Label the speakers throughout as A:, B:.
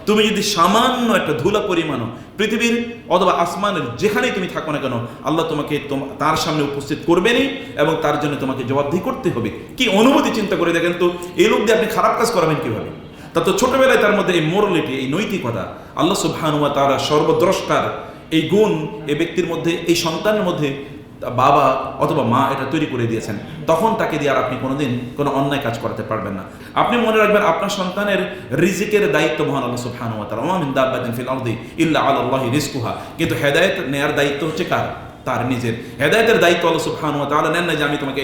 A: তুমি যদি সামান্য একটা ধুলা পরিমাণও পৃথিবীর অথবা আসমানের যেখানেই তুমি থাকো না কেন, আল্লাহ তোমাকে তার সামনে উপস্থিত করবেনই এবং তার জন্য তোমাকে জবাবদিহি করতে হবে। কি অনুভূতি চিন্তা করে দেখেন তো, এই লোক দিয়ে আপনি খারাপ কাজ করাবেন কিভাবে? তা তো ছোটবেলায় তার মধ্যে এই মোরালিটি, এই নৈতিকতা, আল্লাহ সুবহানাহু ওয়া তাআলা সর্বদ্রষ্টার এই গুণ এই ব্যক্তির মধ্যে, এই সন্তানের মধ্যে বাবা অথবা মা এটা তৈরি করে দিয়েছেন, তখন তাকে দিয়ে আর আপনি কোনোদিন কোনো অন্যায় কাজ করাতে পারবেন না। আপনি মনে রাখবেন আপনার সন্তানের রিজিকের দায়িত্ব মহান আল্লাহ সুবহানাহু ওয়া তাআলা, ওয়া মিন দাব্বাতিন ফিল আরদি ইল্লা আলাল্লাহি রিজকুহা। কিন্তু হেদায়েত নেয়ার দায়িত্ব হচ্ছে কার? তার নিজের। হেদায়েতের দায়িত্ব আল্লাহ সুবহানাহু ওয়া তাআলা নেন না যে আমি তোমাকে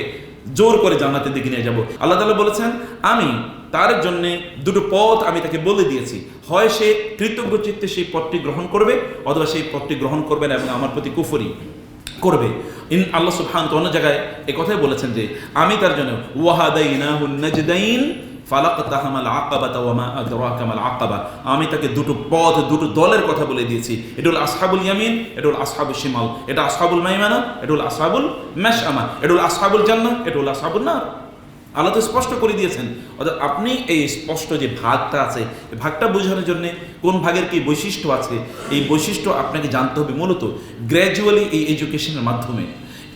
A: জোর করে জান্নাতের দিকে নিয়ে যাব। আল্লাহ তাআলা বলেছেন আমি তার জন্য দুটো পথ আমি তাকে বলে দিয়েছি, হয় সে কৃতজ্ঞ চিত্তে সেই পথটি গ্রহণ করবে অথবা সেই পথটি গ্রহণ করবে না এবং আমার প্রতি কুফরি করবে। আল্লাহ সুবহানাহু অন্য জায়গায় এই কথাই বলেছেন যে আমি তার জন্য ওয়াহাদাইনাহুন নাজদাইন ফালাকতাহামাল আকাবাতা ওয়া মা আদরাকা মাল আকাবা, আমি তাকে দুটো পথ, দুটো দলের কথা বলে দিয়েছি। এটা হলো আসহাবুল ইয়ামিন, এটা হলো আসহাবুল শিমাল, এটা আসহাবুল মাইমানা, এটা হলো আসহাবুল মাশআমা, এটা হলো আসহাবুল জান্নাহ, এটা হলো আসহাবুন নার। আল্লাহ তো স্পষ্ট করে দিয়েছেন। অর্থাৎ আপনি এই স্পষ্ট যে ভাগটা আছে, এই ভাগটা বোঝানোর জন্য কোন ভাগের কি বৈশিষ্ট্য আছে, এই বৈশিষ্ট্য আপনাকে জানতে হবে মূলত গ্র্যাজুয়ালি এই এডুকেশনের মাধ্যমে।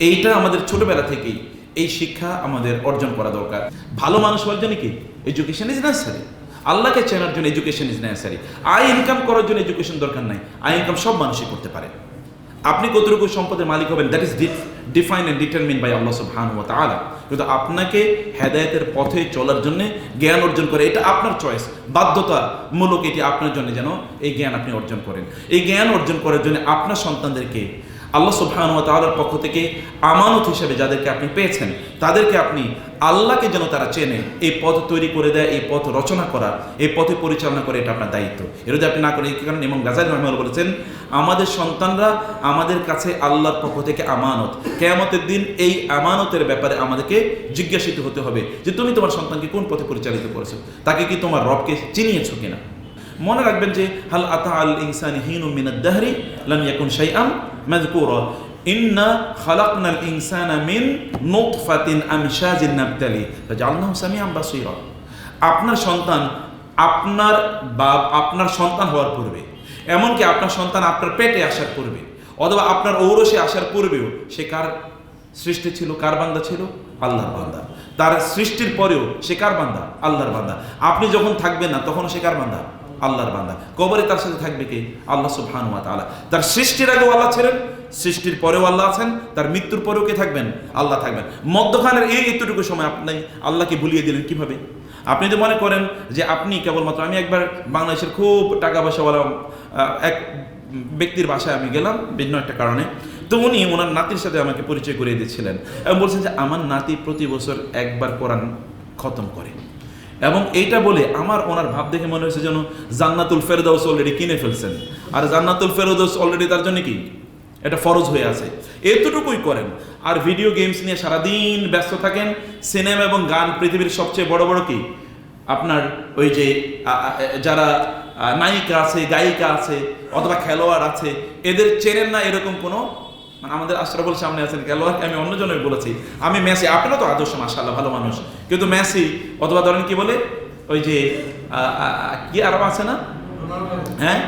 A: এইটা আমাদের ছোটবেলা থেকেই এই শিক্ষা আমাদের অর্জন করা দরকার। ভালো মানুষ হওয়ার জন্য কি এডুকেশন ইজ নেসেসারি, আল্লাহকে চেনার জন্য এডুকেশন ইজ নেসেসারি। আয় ইনকাম করার জন্য এডুকেশন দরকার নাই, আয় ইনকাম সব মানুষই করতে পারে। আপনি কতটুকু সম্পদের মালিক হবেন that is define and determine by Allah সুবহানাহু ওয়া তাআলা। কিন্তু আপনাকে হেদায়েতের পথে চলার জন্য জ্ঞান অর্জন করে, এটা আপনার চয়েস, বাধ্যতামূলক এটি আপনার জন্য যেন এই জ্ঞান আপনি অর্জন করেন। এই জ্ঞান অর্জন করার জন্য আপনার সন্তানদেরকে আল্লাহ সুবহানাহু ওয়া তাআলার পক্ষ থেকে আমানত হিসেবে যাদেরকে আপনি পেয়েছেন, তাদেরকে আপনি আল্লাহকে যেন তারা চেনে, এই পথ তৈরি করে দেয়, এই পথ রচনা করা, এই পথে পরিচালনা করে, এটা আপনার দায়িত্ব। এটা যদি আপনি না করেন, এই কারণে ইমাম গাযালি রাহিমাহুল্লাহ বলেছেন আমাদের সন্তানরা আমাদের কাছে আল্লাহর পক্ষ থেকে আমানত। কিয়ামতের দিন এই আমানতের ব্যাপারে আমাদেরকে জিজ্ঞাসিত হতে হবে যে তুমি তোমার সন্তানকে কোন পথে পরিচালিত করেছো, তাকে কি তোমার রবকে চিনিয়েছো কিনা। মনে রাখবেন যে হাল আতা আল ইনসানি হিনুম মিনাদ দাহরি লাম ইয়াকুন শাইআন মাযকুরা ইন্না খালাকনাল ইনসানা মিন নুতফাতিন আমশাজিন নাবতালি ফাজআলনাহু সামিআন বাসীরা। আপনার সন্তান আপনার সন্তান হওয়ার পূর্বে, এমনকি আপনার সন্তান আপনার পেটে আসার পূর্বে অথবা আপনার ঔরসে আসার পূর্বেও সে কার সৃষ্টি ছিল, কার বান্দা ছিল? আল্লাহর বান্দা। তার সৃষ্টির পরেও সে কার বান্দা? আল্লাহর বান্দা। আপনি যখন থাকবেন না তখন সে কার বান্দা? আল্লাহর বান্দা। কবরে তার সাথে থাকবে কে? আল্লাহ সুবহানাহু ওয়া তাআলা। তার সৃষ্টির আগেও আল্লাহ ছিলেন, সৃষ্টির পরেও আল্লাহ আছেন, তার মৃত্যুর পরেও কে থাকবেন? আল্লাহ থাকবেন। মধ্যখানের এতটুকু সময় আপনি আল্লাহকে ভুলিয়ে দিলেন কিভাবে? আপনি তো মনে করেন যে আপনি কেবলমাত্র, আমি একবার বাংলাদেশের খুব টাকা পয়সাওয়ালা এক ব্যক্তির বাসায় আমি গেলাম ভিন্ন একটা কারণে, তো উনি ওনার নাতির সাথে আমাকে পরিচয় করিয়ে দিচ্ছিলেন এবং বলছেন যে আমার নাতি প্রতি বছর একবার কোরআন খতম করে, এবং এইটা বলে আমার ওনার ভাব দেখে মনে হয়েছে যেন জান্নাতুল ফেরদাউস অলরেডি কিনে ফেলছেন। আর জান্নাতুল ফেরদাউস অলরেডি তার জন্য কি এটা ফরজ হয়ে আছে, এতটুকুই করেন। আর ভিডিও গেমস নিয়ে সারাদিন ব্যস্ত থাকেন। সিনেমা এবং গান পৃথিবীর সবচেয়ে বড় বড় কি আপনার ওই যে যারা নায়িকা আছে, গায়িকা আছে অথবা খেলোয়াড় আছে, এদের চেনেন না এরকম কোনো, মানে আমাদের আশরাফুল সামনে আছেন খেলোয়াড়, আমি অন্যজনের বলেছি, আমি মেসি, আপনারা তো আদর্শ মাশাআল্লাহ ভালো মানুষ, কিন্তু মেসি অথবা ধরেন কি বলে ওই যে কি আরব আছে না, হ্যাঁ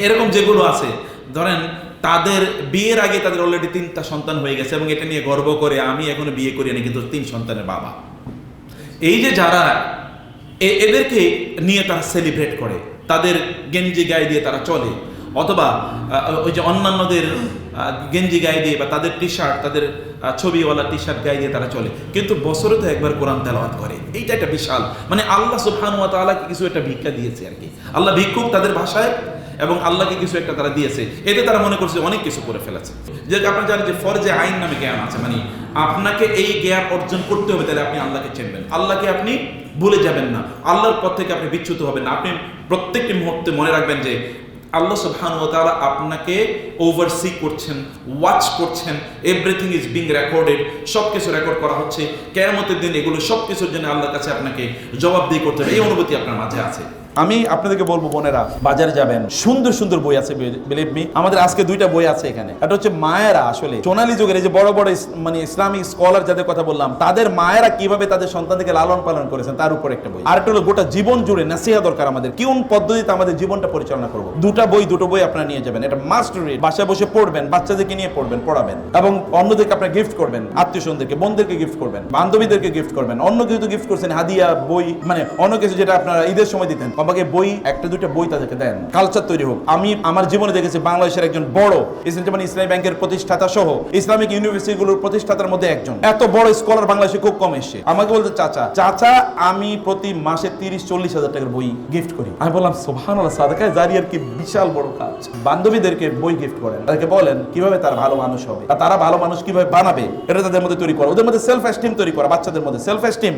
A: এরকম যেগুলো আছে, ধরেন তাদের বিয়ের আগে তাদের অলরেডি 3টা সন্তান হয়ে গেছে এবং এটা নিয়ে গর্ব করে আমি এখনো বিয়ে করি না কিন্তু 3 সন্তানের বাবা। এই যে যারা এদেরকে নিয়ে তারা সেলিব্রেট করে, তাদের গেঞ্জি গায়ে দিয়ে তারা চলে, অথবা ওই যে অন্যান্যদের গেঞ্জি গায়ে দিয়ে বা তাদের টি শার্ট, তাদের ছবিওয়ালা টি শার্ট গায়ে দিয়ে তারা চলে, কিন্তু বছরে তো একবার কোরআন তেলাওয়াত করে। এইটা একটা বিশাল, মানে আল্লাহ সুবহানাহু ওয়া তাআলা কিছু একটা ভিক্ষা দিয়েছে আর কি। আল্লাহ ভিক্ষুক তাদের ভাষায়, এবং আল্লাহকে কিছু একটা তারা দিয়েছে, এতে তারা মনে করছে অনেক কিছু করে ফেলেছে। যে আপনারা জানেন যে ফরজে আইন নামে জ্ঞান আছে, মানে আপনাকে এই জ্ঞান অর্জন করতে হবে, তাহলে আপনি আল্লাহকে চিনবেন, আল্লাহকে আপনি ভুলে যাবেন না, আল্লাহর পথ থেকে আপনি বিচ্যুত হবেন না। আপনি প্রত্যেকটি মুহূর্তে মনে রাখবেন যে আল্লাহ সুবহানাহু ওয়া তাআলা আপনাকে ওভারসি করছেন, ওয়াচ করছেন, এভরিথিং ইজ বিং রেকর্ডেড, সব কিছু রেকর্ড করা হচ্ছে। কিয়ামতের দিন এগুলো সব কিছুর জন্য আল্লাহর কাছে আপনাকে জবাবদিহি করতে হবে, এই অনুভূতি আপনার মাঝে আছে।
B: আমি আপনাদেরকে বলবো বোনেরা, বাজারে যাবেন, সুন্দর সুন্দর বই আছে, বিলিভ মি। আমাদের আজকে 2টা বই আছে এখানে। এটা হচ্ছে মায়েরা আসলে সোনালী যুগের এই যে বড় বড় মানে ইসলামিক স্কলার যাদের কথা বললাম, তাদের মায়েরা কিভাবে তাদের সন্তানদেরকে লালন পালন করেছেন তার উপর একটা বই। আর একটা হলো গোটা জীবন জুড়ে নাসিহা দরকার আমাদের, কোন পদ্ধতিতে আমাদের জীবনটা পরিচালনা করবো। দুটো বই আপনারা নিয়ে যাবেন, এটা মাস্ট রিড। বাসায় বসে পড়বেন, বাচ্চাদেরকে নিয়ে পড়বেন, পড়াবেন, এবং অন্যদেরকে আপনারা গিফট করবেন, আত্মীয় স্বজনদেরকে, বোনদেরকে গিফট করবেন, বান্ধবীদেরকে গিফট করবেন। অন্য কিছু গিফট করছেন, হাদিয়া, বই, মানে অন্য কিছু যেটা আপনারা ঈদের সময় দিতেন, বাবাকে বই, 1-2টা বই তাদেরকে দেন, কালচার তৈরি হোক। আমি আমার জীবনে দেখেছি বাংলাদেশের একজন বড় ইসলামী ব্যাংকের প্রতিষ্ঠাতা সহ ইসলামিক ইউনিভার্সিটিগুলোর প্রতিষ্ঠাতার মধ্যে একজন, এত বড় স্কলার বাংলাদেশে খুব কম এসছে। আমাকে বলতে, চাচা আমি প্রতি মাসে 30-40 হাজার টাকার বই গিফট করি। আমি বললাম সুবহানাল্লাহ, সাদাকায়ে জারিয়ার কি বিশাল বড় কাজ। বান্ধবীদেরকে বই গিফট করেন, তাদেরকে বলেন কিভাবে তারা ভালো মানুষ হবে, আর তারা ভালো মানুষ কিভাবে বানাবে, এটা তাদের মধ্যে তৈরি করা, ওদের মধ্যে সেলফ এস্টিম তৈরি করা, বাচ্চাদের মধ্যে সেলফ এস্টিম।